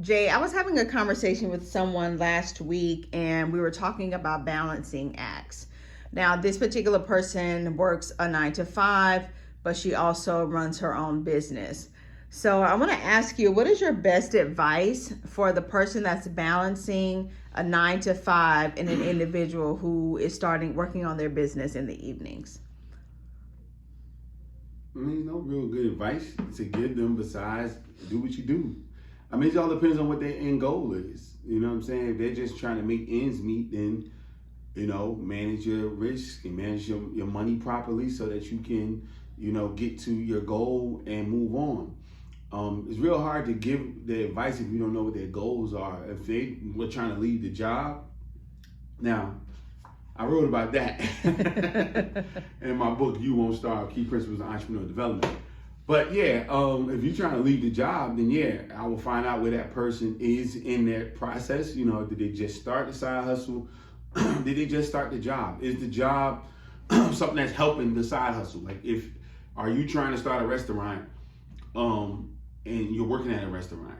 Jay, I was having a conversation with someone last week and we were talking about balancing acts. Now, this particular person works a 9 to 5, but she also runs her own business. So, I want to ask you, what is your best advice for the person that's balancing a 9 to 5 and an individual who is starting working on their business in the evenings? I mean, no real good advice to give them besides do what you do. I mean, it all depends on what their end goal is. You know what I'm saying? If they're just trying to make ends meet, then, manage your risk and manage your money properly so that you can, get to your goal and move on. It's real hard to give the advice if you don't know what their goals are. If they were trying to leave the job, now, I wrote about that in my book, You Won't Starve, Key Principles of Entrepreneurial Development. But yeah, if you're trying to leave the job, then yeah, I will find out where that person is in their process. Did they just start the side hustle? Did they just start the job? Is the job something that's helping the side hustle? Like are you trying to start a restaurant and you're working at a restaurant,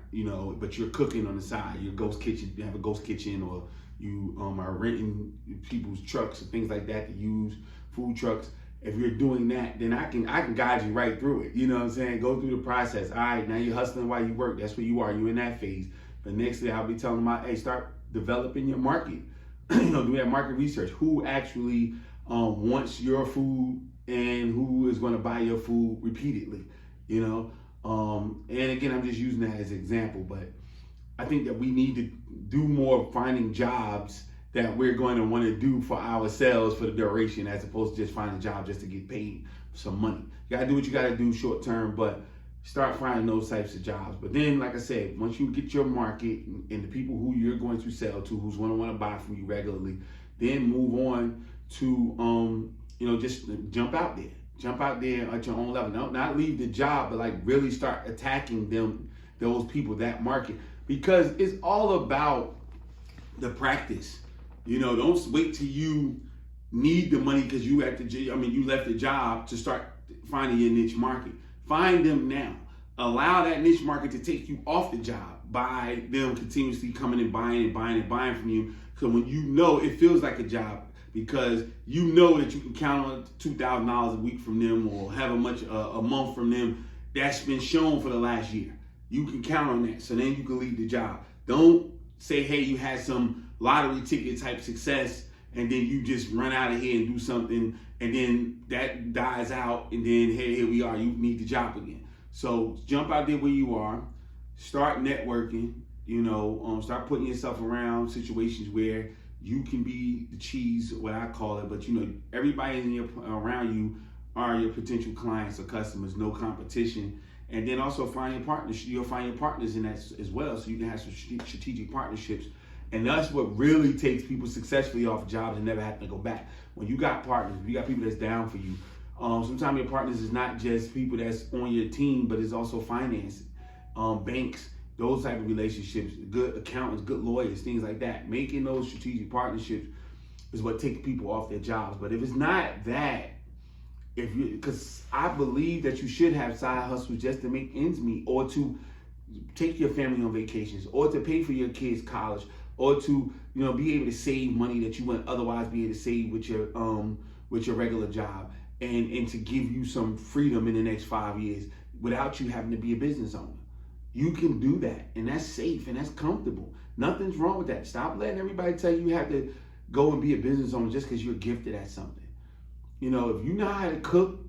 but you're cooking on the side, you have a ghost kitchen, or you are renting people's trucks and things like that to use, food trucks. If you're doing that, then I can guide you right through it. You know what I'm saying? Go through the process. All right, now you're hustling while you work. That's where you are. You're in that phase. But next day I'll be telling them, hey, start developing your market. Do that market research. Who actually wants your food and who is going to buy your food repeatedly? And again, I'm just using that as an example, but I think that we need to do more finding jobs that we're going to want to do for ourselves for the duration, as opposed to just finding a job just to get paid some money. You got to do what you got to do short term, but start finding those types of jobs. But then, like I said, once you get your market and the people who you're going to sell to, who's going to want to buy from you regularly, then move on to, just jump out there. Jump out there at your own level. Not leave the job, but like really start attacking those people, that market. Because it's all about the practice. Don't wait till you need the money because you left the job to start finding your niche market. Find them now. Allow that niche market to take you off the job by them continuously coming and buying from you. So when it feels like a job, because you know that you can count on $2,000 a week from them or have a month from them. That's been shown for the last year. You can count on that. So then you can leave the job. Don't say, hey, you had some lottery ticket type success and then you just run out of here and do something and then that dies out and then, hey, here we are, you need the job again. So jump out there where you are, start networking, start putting yourself around situations where you can be the cheese, what I call it, but everybody around you are your potential clients or customers, no competition. And then also find your partners. You'll find your partners in that as well, so you can have some strategic partnerships. And that's what really takes people successfully off jobs and never have to go back. When you got partners, you got people that's down for you. Sometimes your partners is not just people that's on your team, but it's also finance, banks, those type of relationships, good accountants, good lawyers, things like that. Making those strategic partnerships is what takes people off their jobs. But if it's not that, because I believe that you should have side hustles just to make ends meet, or to take your family on vacations, or to pay for your kids' college, or to be able to save money that you wouldn't otherwise be able to save with your regular job, and to give you some freedom in the next 5 years without you having to be a business owner. You can do that, and that's safe and that's comfortable. Nothing's wrong with that. Stop letting everybody tell you have to go and be a business owner just because you're gifted at something. If you know how to cook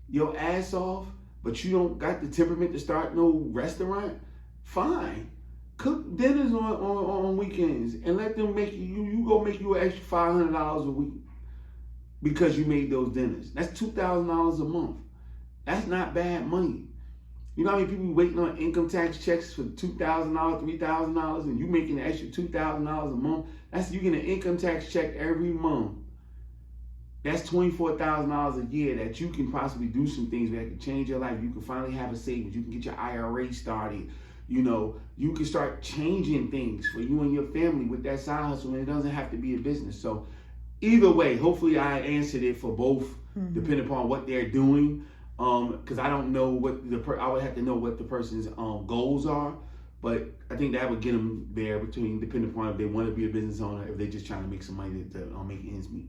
your ass off, but you don't got the temperament to start no restaurant, fine. Cook dinners on weekends and let them make you go make you an extra $500 a week because you made those dinners. That's $2,000 a month. That's not bad money. You know how many people waiting on income tax checks for $2,000, $3,000, and you making an extra $2,000 a month? You get an income tax check every month. That's $24,000 a year that you can possibly do some things that can change your life. You can finally have a savings. You can get your IRA started. You can start changing things for you and your family with that side hustle, and it doesn't have to be a business. So either way, hopefully I answered it for both, depending upon what they're doing. Because I don't know I would have to know what the person's goals are. But I think that would get them there, between depending upon if they want to be a business owner, if they're just trying to make some money to make ends meet.